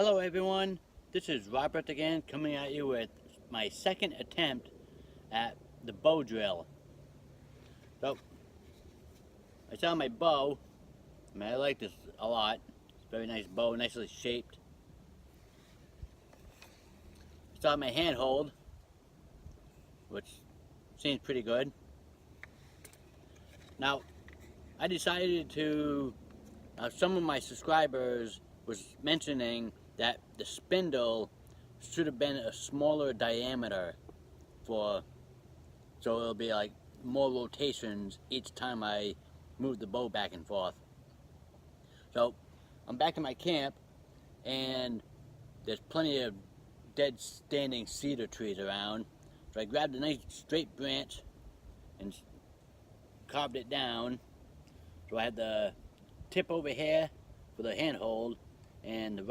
Hello everyone, this is Robert again, coming at you with my second attempt at the bow drill. So, I saw my bow. I like this a lot. It's a very nice bow, nicely shaped. I saw my handhold, which seems pretty good. Now, I decided to, some of my subscribers was mentioning that the spindle should have been a smaller diameter so it'll be like more rotations each time I move the bow back and forth. So I'm back in my camp and there's plenty of dead standing cedar trees around, so I grabbed a nice straight branch and carved it down. So I had the tip over here for the handhold and the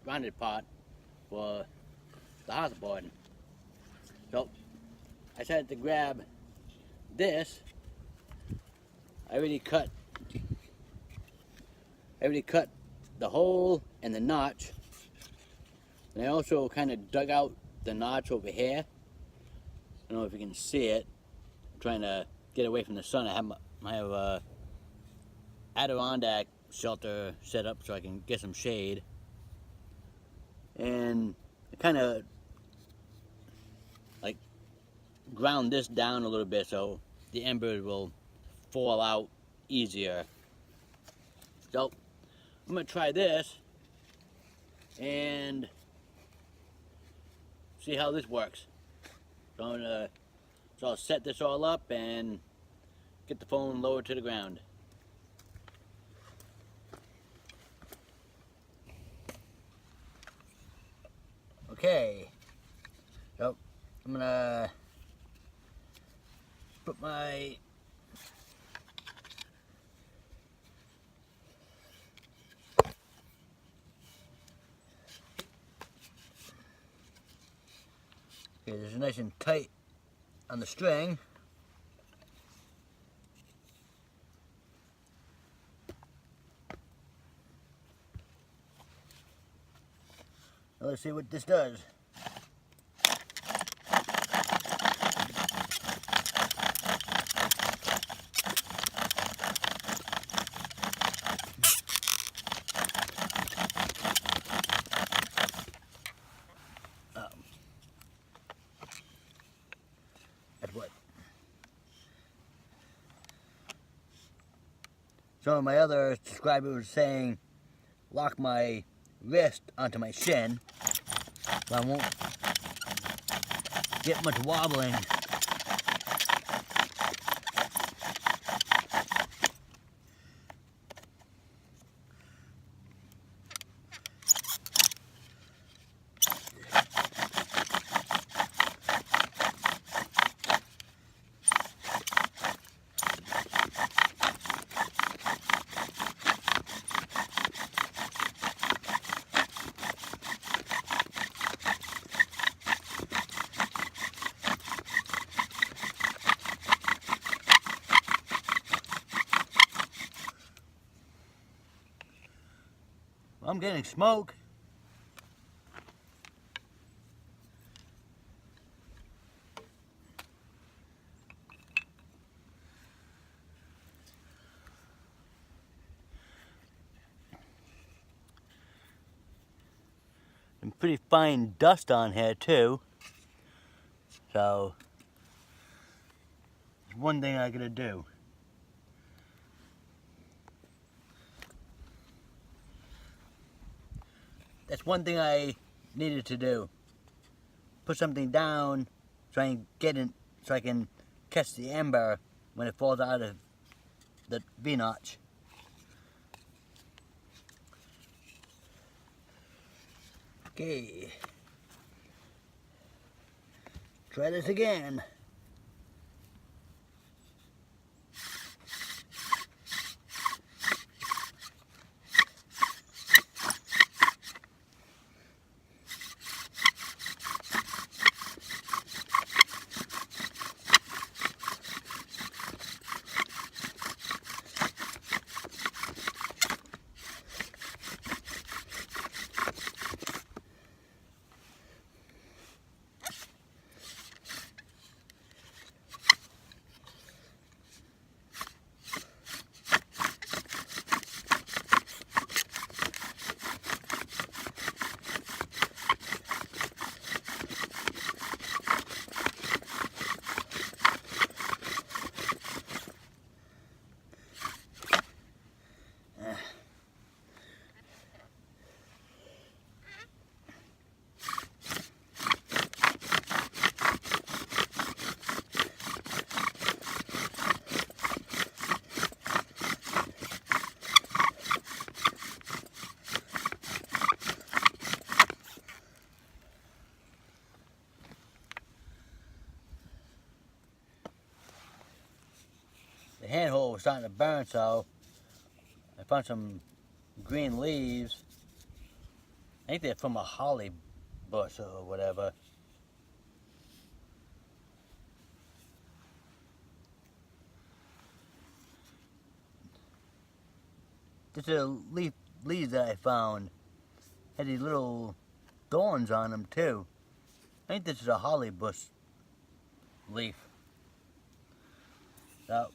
rounded part for the houseboard. So I decided to grab this. I already cut the hole and the notch, and I also kind of dug out the notch over here. I don't know if you can see it. I'm trying to get away from the sun. I have a Adirondack shelter set up so I can get some shade, and I kind of like ground this down a little bit so the embers will fall out easier. So I'm gonna try this and see how this works. So I'll set this all up and get the phone lowered to the ground. Okay, so I'm gonna put my this is nice and tight on the string. Now let's see what this does. That's what. Some of my other subscribers were saying lock my wrist onto my shin so I won't get much wobbling. I'm getting smoke. And pretty fine dust on here too. So, there's one thing I gotta do. That's one thing I needed to do. Put something down so I can catch the ember when it falls out of the V-notch. Okay. Try this again. handhold was starting to burn, so I found some green leaves. I think they're from a holly bush or whatever. This is a leaves that I found. Had these little thorns on them too. I think this is a holly bush leaf. So,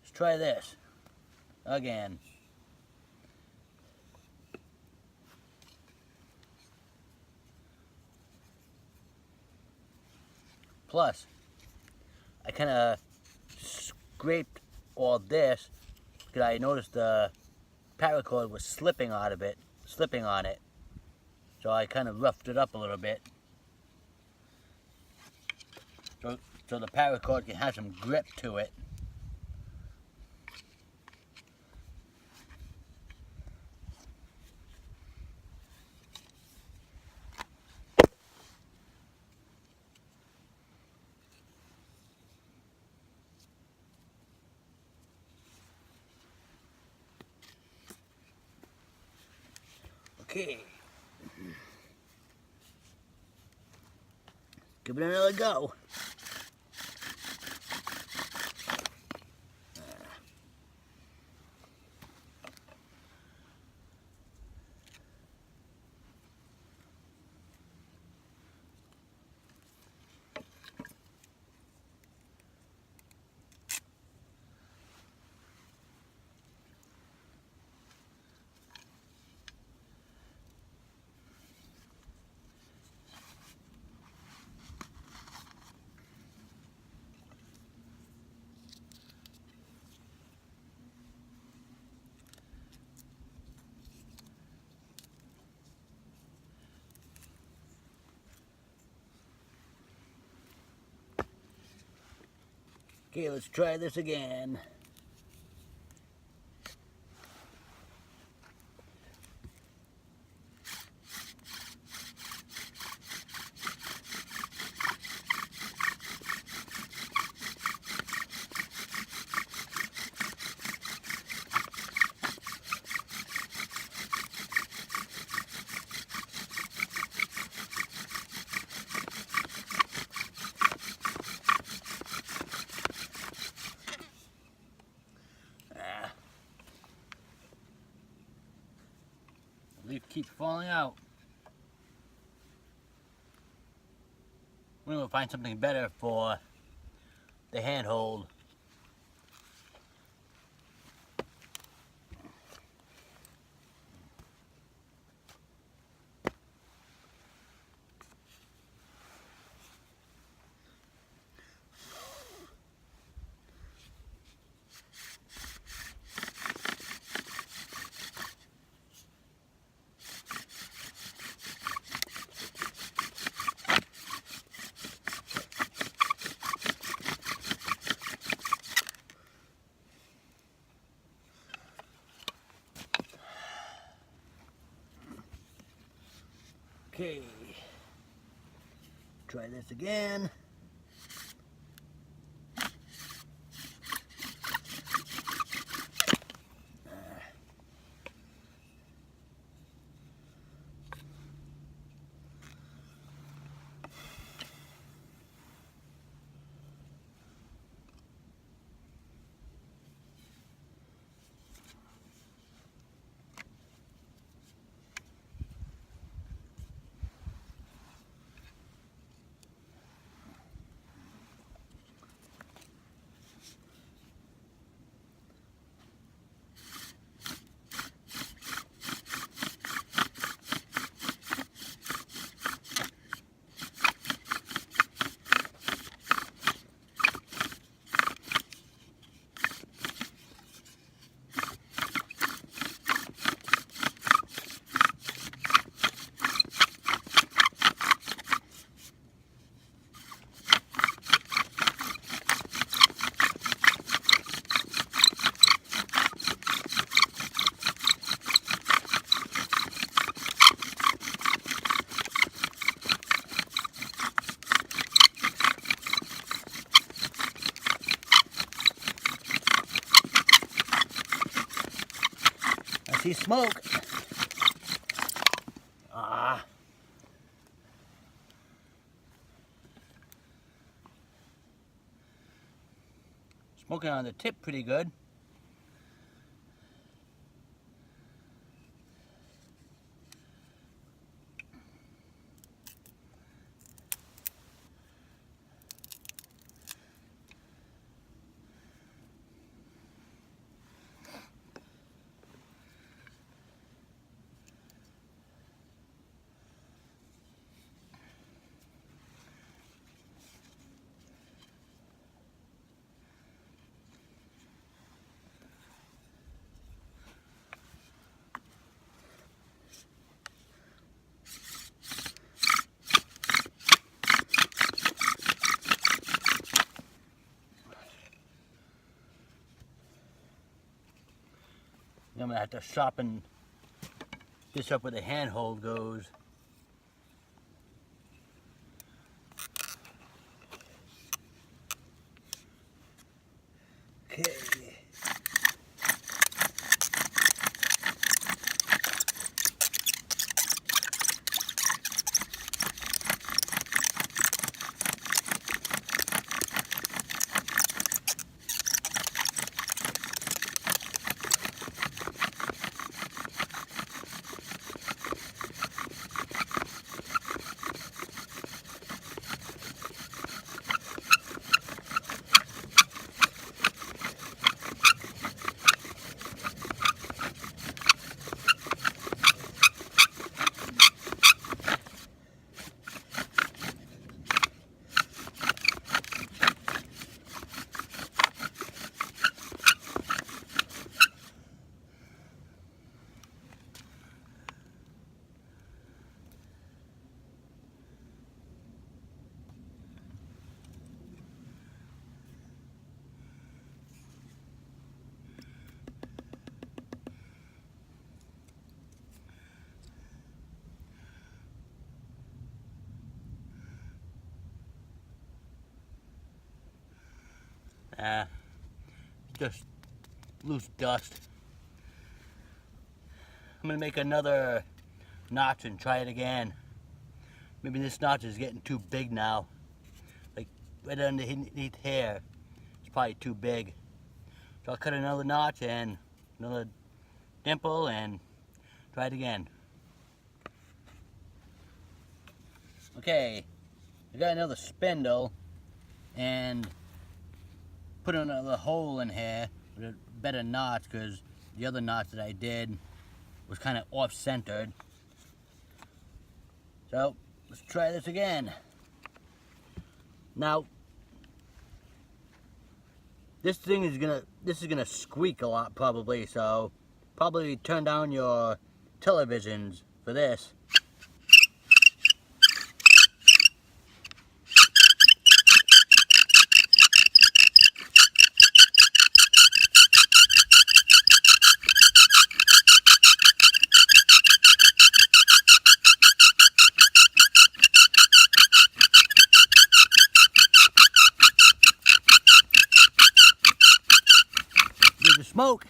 let's try this again. Plus, I kind of scraped all this because I noticed the paracord was slipping on it. So I kind of roughed it up a little bit. So the paracord can have some grip to it. Okay. Give it another go. Okay, let's try this again. The leaf keeps falling out. We're going to find something better for the handhold. Okay, try this again. see smoke. Smoking on the tip pretty good. I'm gonna have to sharpen this up where the handhold goes. Okay. Just loose dust. I'm gonna make another notch and try it again. Maybe this notch is getting too big now. Like right underneath here, it's probably too big. So I'll cut another notch and another dimple and try it again. Okay, I got another spindle and put another hole in here with a better notch because the other notch that I did was kind of off-centered. So let's try this again. Now this is gonna squeak a lot probably, so probably turn down your televisions for this. There's the smoke.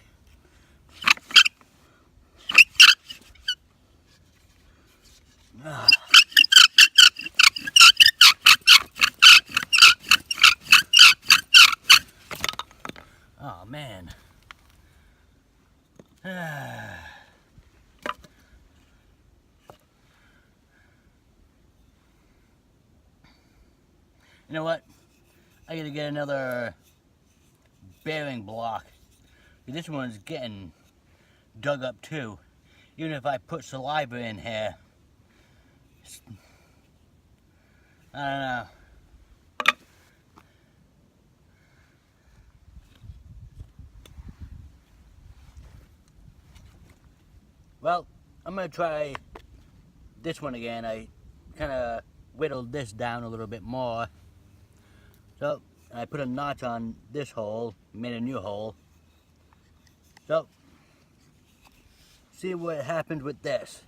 Oh man. You know what? I gotta get another bearing block. This one's getting dug up too. Even if I put saliva in here. I don't know. Well, I'm gonna try this one again. I kind of whittled this down a little bit more. So I put a notch on this hole, made a new hole. So, see what happens with this.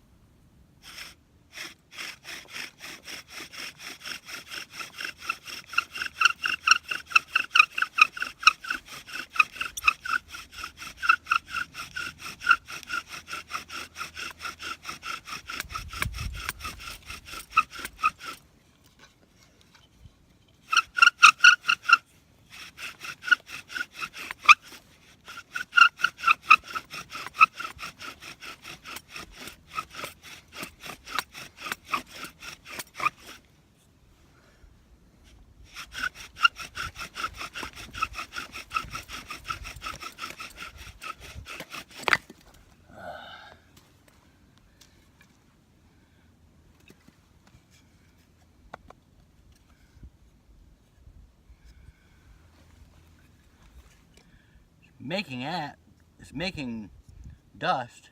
making dust.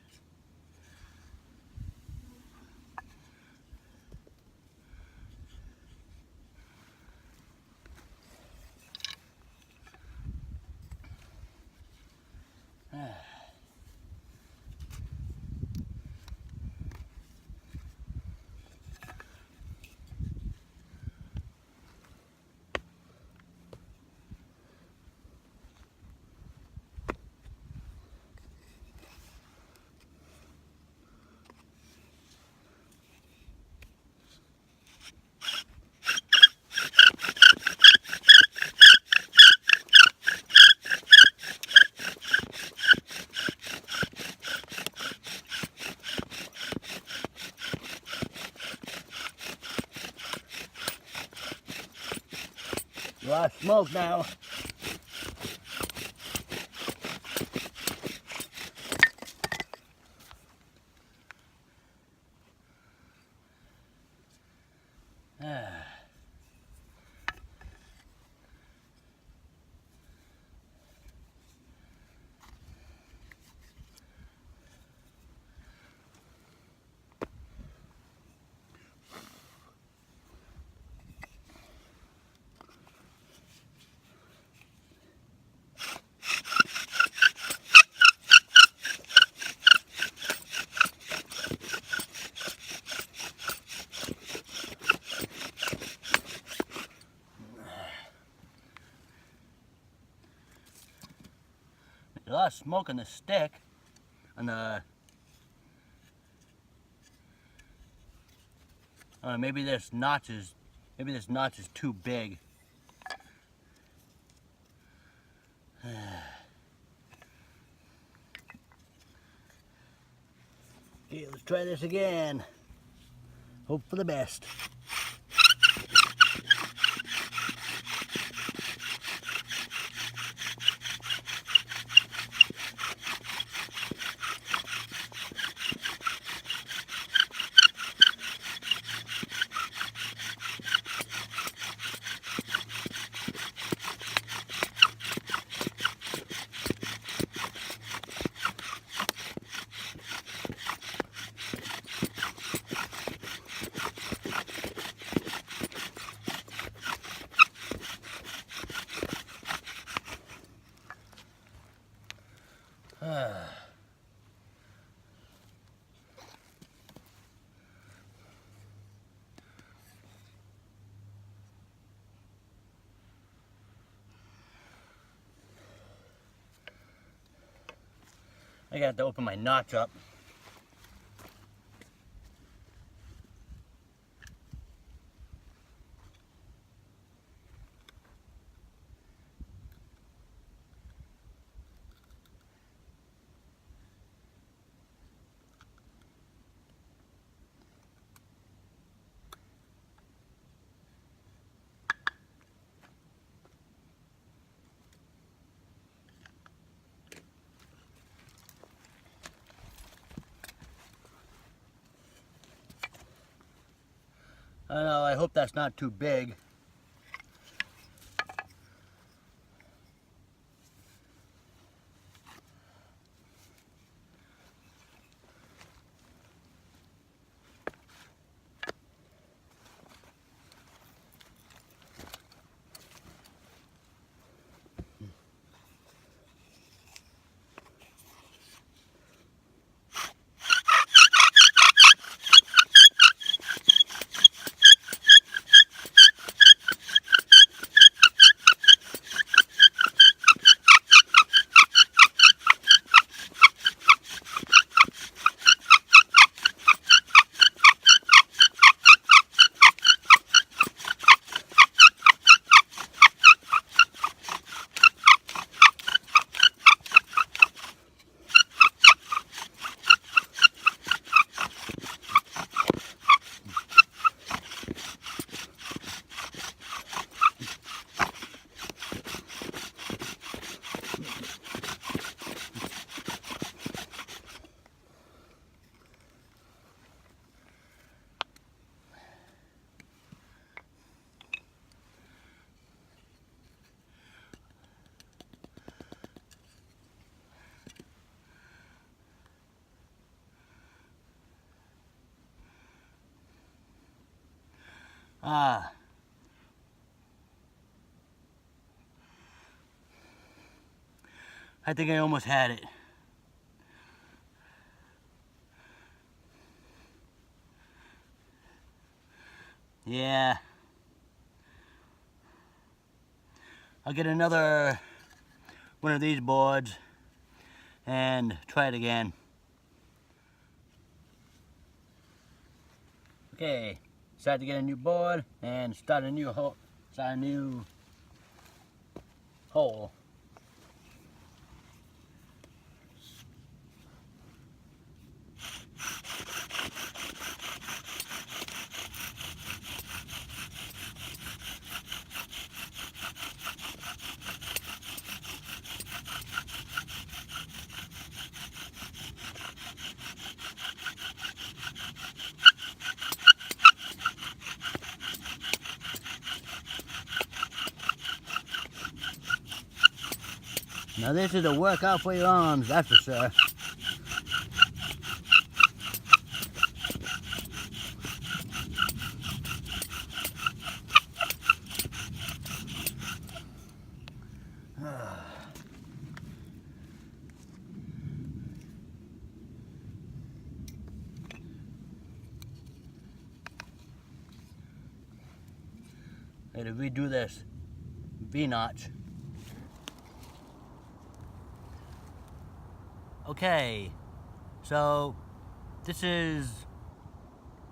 A lot of smoke now. A lot of smoke on the stick, on the. Maybe this notch is too big. Okay, let's try this again. Hope for the best. I got to open my notch up. I don't know, I hope that's not too big. I think I almost had it. Yeah. I'll get another one of these boards and try it again. Okay, decided to get a new board and start a new hole. Now this is a workout for your arms, that's for sure. I had to redo this V-notch. Okay, so this is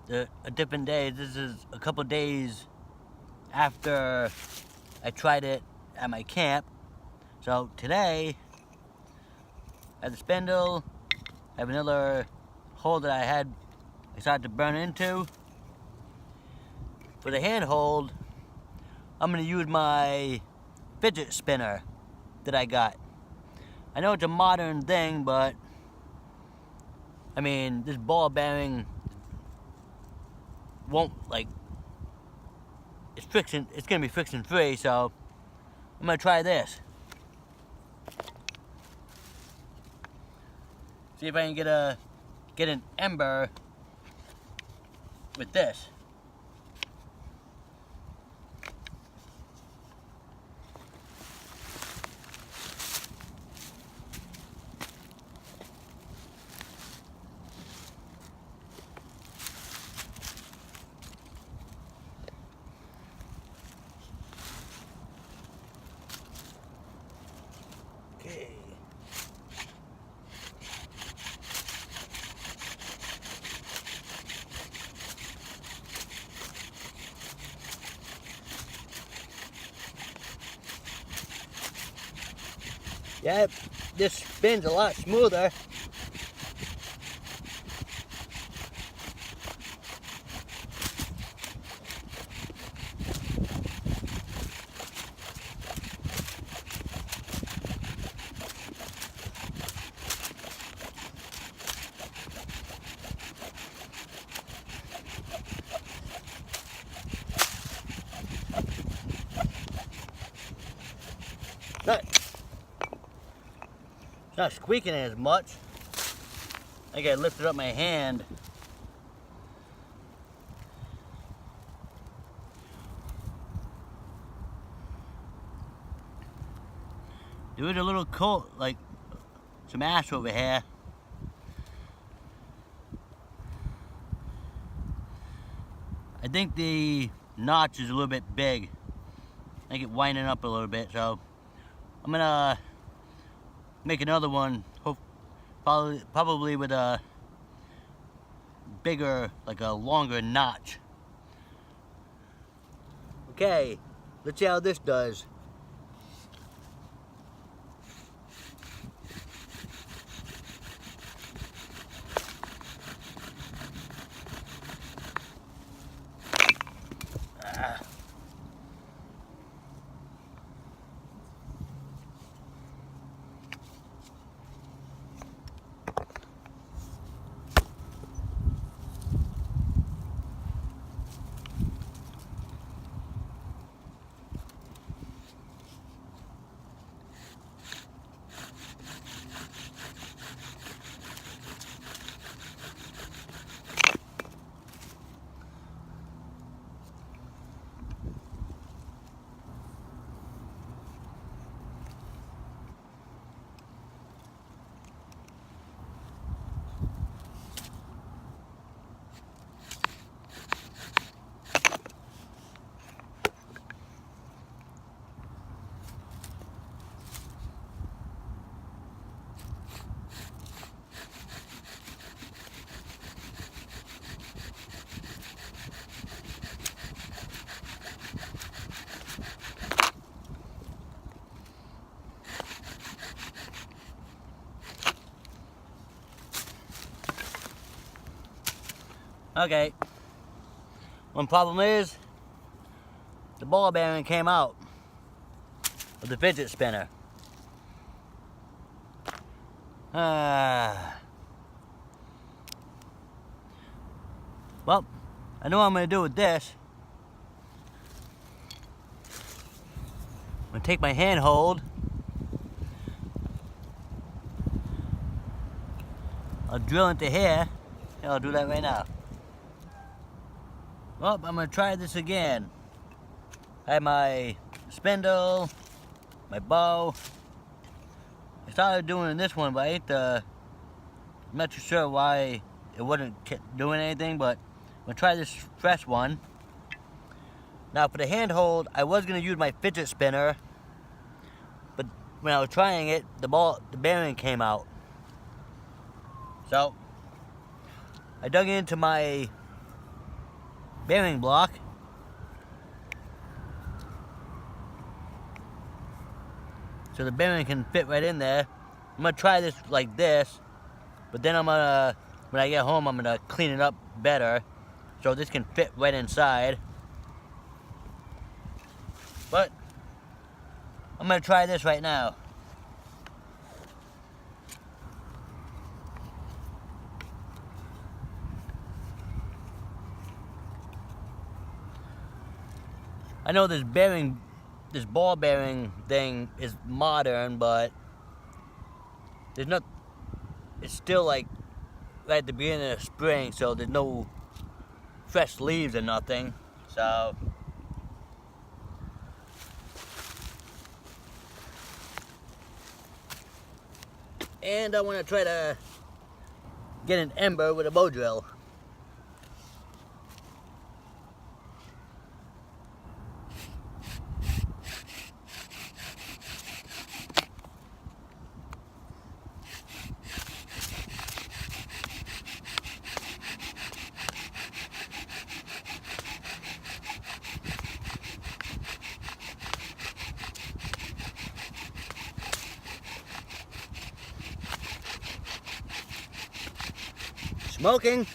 a different day. This is a couple days after I tried it at my camp. So today, at the spindle, I have another hole that I started to burn into. For the handhold, I'm gonna use my fidget spinner that I got. I know it's a modern thing, but I mean, this ball bearing won't, like, it's gonna be friction free, so I'm gonna try this. See if I can get an ember with this. Okay. Yep, this spins a lot smoother. It's not squeaking as much. I think I lifted up my hand. There was a little coat, like some ash over here. I think the notch is a little bit big. I think it's winding up a little bit, so I'm gonna make another one, probably with a bigger, like a longer notch. Okay, let's see how this does. Okay. One problem is, the ball bearing came out of the fidget spinner. Well, I know what I'm going to do with this. I'm going to take my handhold. I'll drill into here. Yeah, I'll do that right now. Well, I'm going to try this again. I have my spindle, my bow. I started doing this one, but I'm not too sure why it wasn't doing anything, but I'm going to try this fresh one. Now for the handhold, I was going to use my fidget spinner, but when I was trying it, the bearing came out. So, I dug into my bearing block. So the bearing can fit right in there. I'm going to try this like this, but then when I get home, I'm going to clean it up better so this can fit right inside. But I'm going to try this right now. I know this ball bearing thing is modern, but it's still like right at the beginning of spring, so there's no fresh leaves or nothing. So and I want to try to get an ember with a bow drill. Smoking.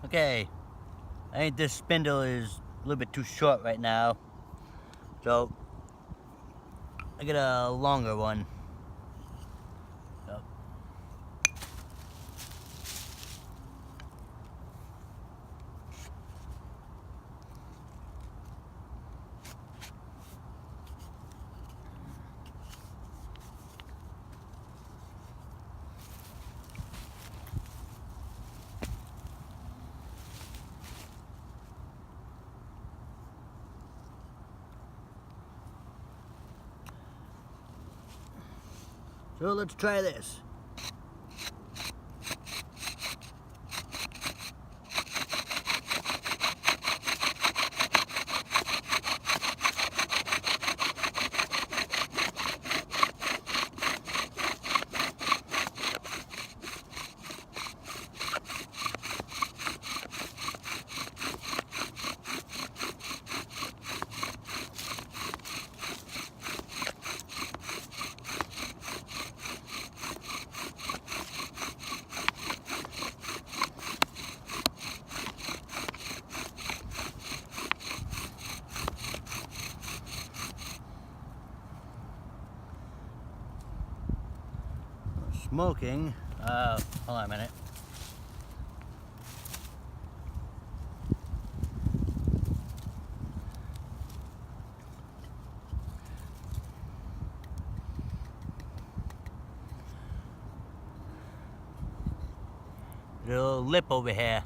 Okay, I think this spindle is a little bit too short right now, so I get a longer one. So. So let's try this. Smoking. Hold on a minute. Little lip over here.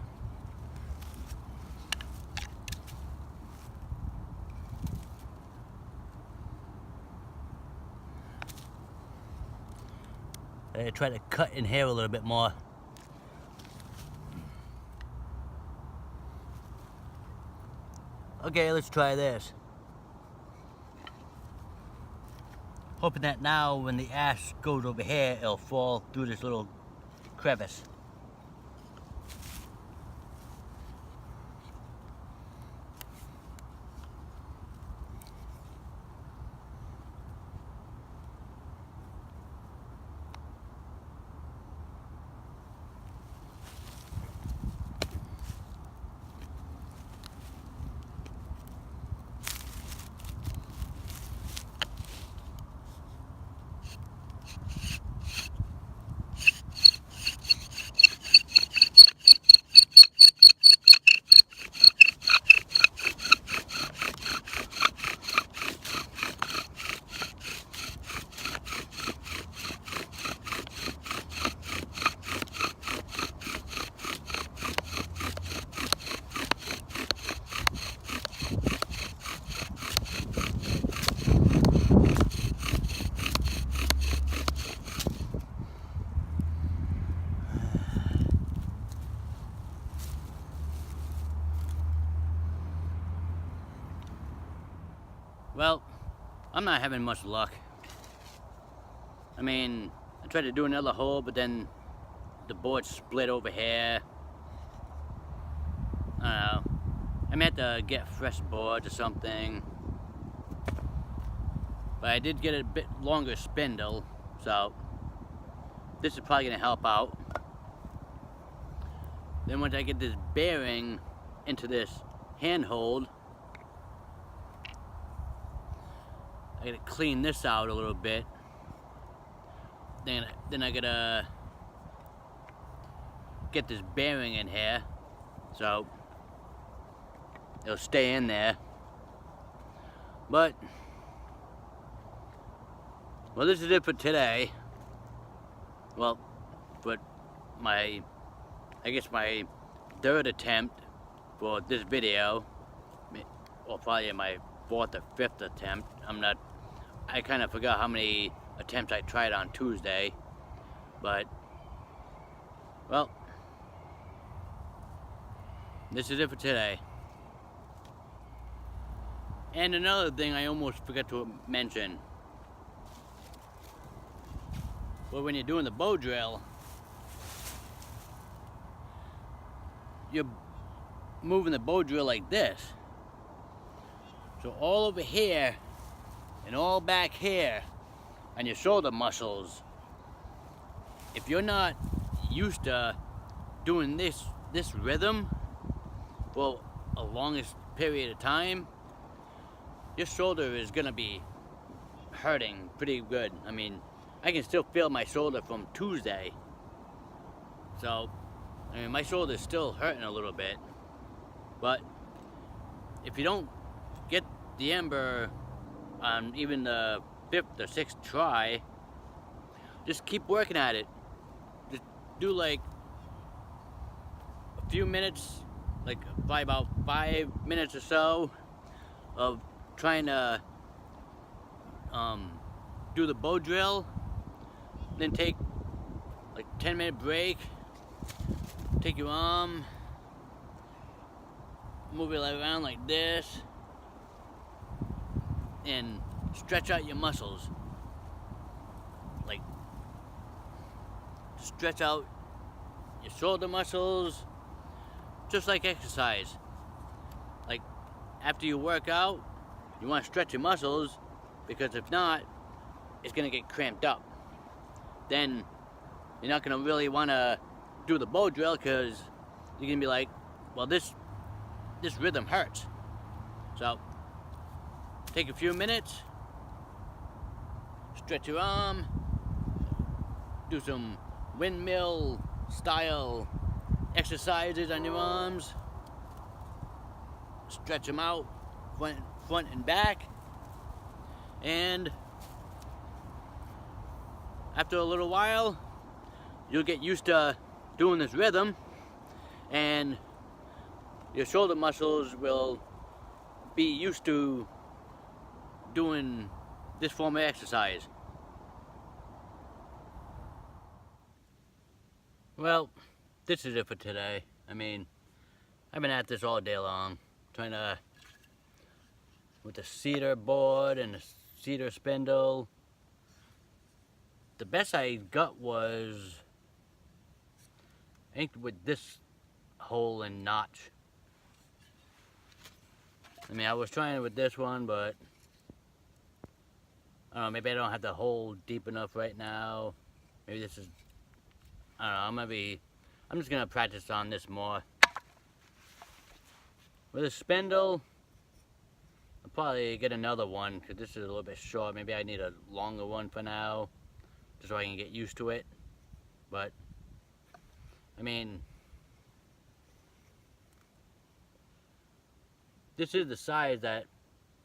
I try to cut in here a little bit more. Okay, let's try this. Hoping that now when the ash goes over here, it'll fall through this little crevice. Well, I'm not having much luck. I mean, I tried to do another hole, but then the board split over here. I don't know. I may have to get fresh boards or something. But I did get a bit longer spindle, so this is probably gonna help out. Then once I get this bearing into this handhold, I gotta clean this out a little bit. Then I gotta get this bearing in here, so it'll stay in there. But, well, this is it for today. Well, but I guess my third attempt for this video, or probably my fourth or fifth attempt. I kind of forgot how many attempts I tried on Tuesday, but, well, this is it for today. And another thing I almost forgot to mention. Well, when you're doing the bow drill, you're moving the bow drill like this. So all over here and all back here on your shoulder muscles, if you're not used to doing this rhythm for a longest period of time, your shoulder is gonna be hurting pretty good. I mean, I can still feel my shoulder from Tuesday. So, I mean, my shoulder's still hurting a little bit. But if you don't get the ember on even the 5th or 6th try, just keep working at it. Just do like a few minutes, like by about 5 minutes or so of trying to do the bow drill, then take like 10-minute break, take your arm, move it around like this, and stretch out your muscles. Like, stretch out your shoulder muscles, just like exercise. Like, after you work out, you want to stretch your muscles, because if not, it's going to get cramped up. Then you're not going to really want to do the bow drill, because you're going to be like, well, this rhythm hurts. So take a few minutes, stretch your arm, do some windmill style exercises on your arms, stretch them out front and back, and after a little while you'll get used to doing this rhythm, and your shoulder muscles will be used to doing this form of exercise. Well, this is it for today. I mean, I've been at this all day long, trying to with the cedar board and the cedar spindle. The best I got was, I think, with this hole and notch. I mean, I was trying it with this one, but I don't know, maybe I don't have the hole deep enough right now. Maybe this is, I don't know, I'm just gonna practice on this more. With a spindle, I'll probably get another one, because this is a little bit short. Maybe I need a longer one for now, just so I can get used to it. But, I mean, this is the size that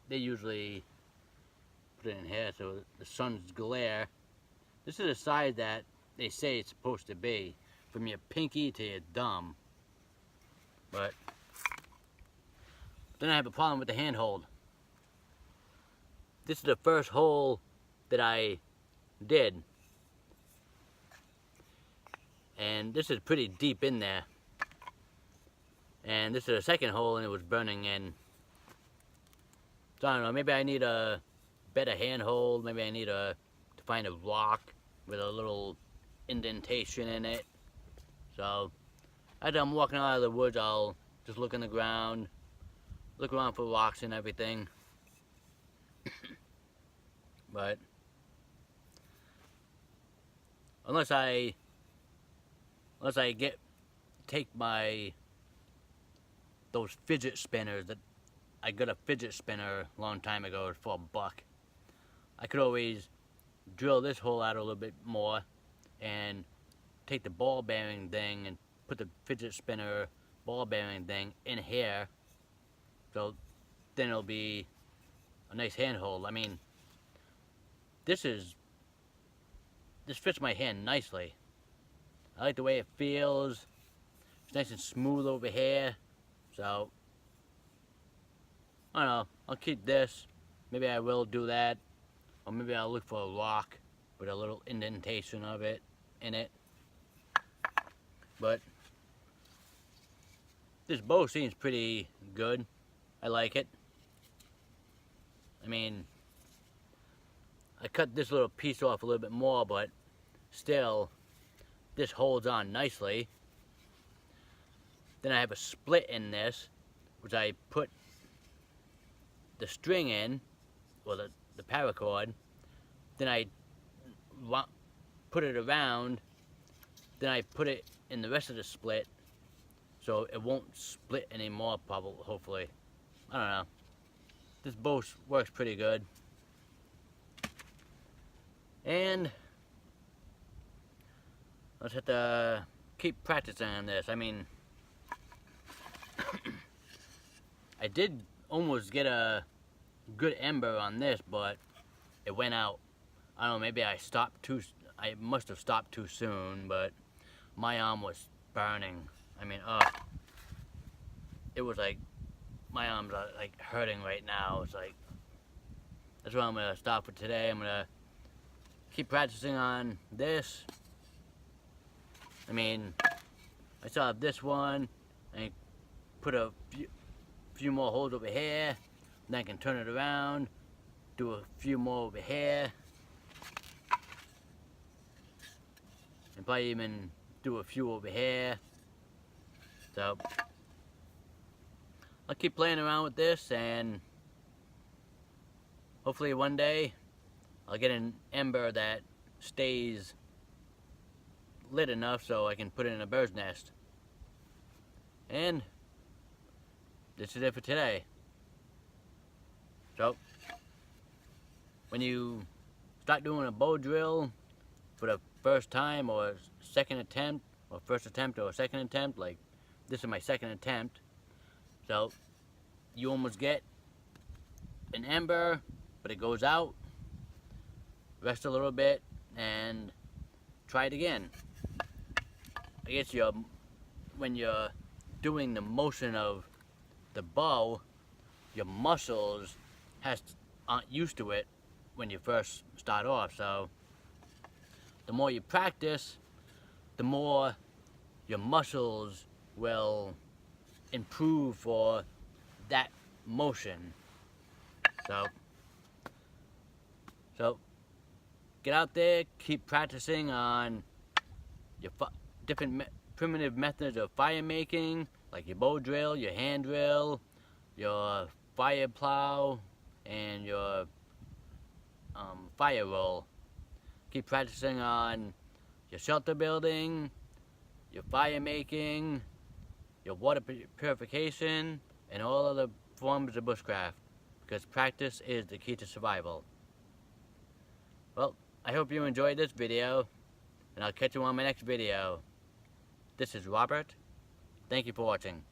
they usually put it in here, so the sun's glare. This is the size that they say it's supposed to be, from your pinky to your thumb. But then I have a problem with the handhold. This is the first hole that I did, and this is pretty deep in there. And this is the second hole, and it was burning in. So I don't know, maybe I need a better handhold. Maybe I need to find a rock with a little indentation in it. So as I'm walking out of the woods, I'll just look in the ground, look around for rocks and everything. But unless I take those fidget spinners that I got a fidget spinner a long time ago for $1. I could always drill this hole out a little bit more and take the ball bearing thing and put the fidget spinner ball bearing thing in here, so then it'll be a nice handhold. I mean, this fits my hand nicely. I like the way it feels. It's nice and smooth over here. So I don't know, I'll keep this. Maybe I will do that, or maybe I'll look for a rock with a little indentation of it in it. But this bow seems pretty good. I like it. I mean, I cut this little piece off a little bit more, but still, this holds on nicely. Then I have a split in this, which I put the string in, or the paracord. Then I put it around. Then I put it in the rest of the split, so it won't split anymore, probably, hopefully. I don't know. This bow works pretty good. And let's have to keep practicing on this. I mean, I did almost get a good ember on this, but it went out. I don't know, maybe I must have stopped too soon, but my arm was burning. I mean, it was like, my arms are like hurting right now. It's like, that's why I'm gonna stop for today. I'm gonna keep practicing on this. I mean, I still have this one, and put a few more holes over here, then I can turn it around, do a few more over here, and probably even do a few over here. So I'll keep playing around with this, and hopefully one day I'll get an ember that stays lit enough so I can put it in a bird's nest. And this is it for today. So when you start doing a bow drill for the first time, or second attempt, or first attempt or second attempt, like this is my second attempt, so you almost get an ember, but it goes out, rest a little bit, and try it again. I guess when you're doing the motion of the bow, your muscles aren't used to it when you first start off. So the more you practice, the more your muscles will improve for that motion. So get out there, keep practicing on your different primitive methods of fire making, like your bow drill, your hand drill, your fire plow, and your fire roll. Keep practicing on your shelter building, your fire making, your water purification, and all other forms of bushcraft, because practice is the key to survival. Well, I hope you enjoyed this video, and I'll catch you on my next video. This is Robert. Thank you for watching.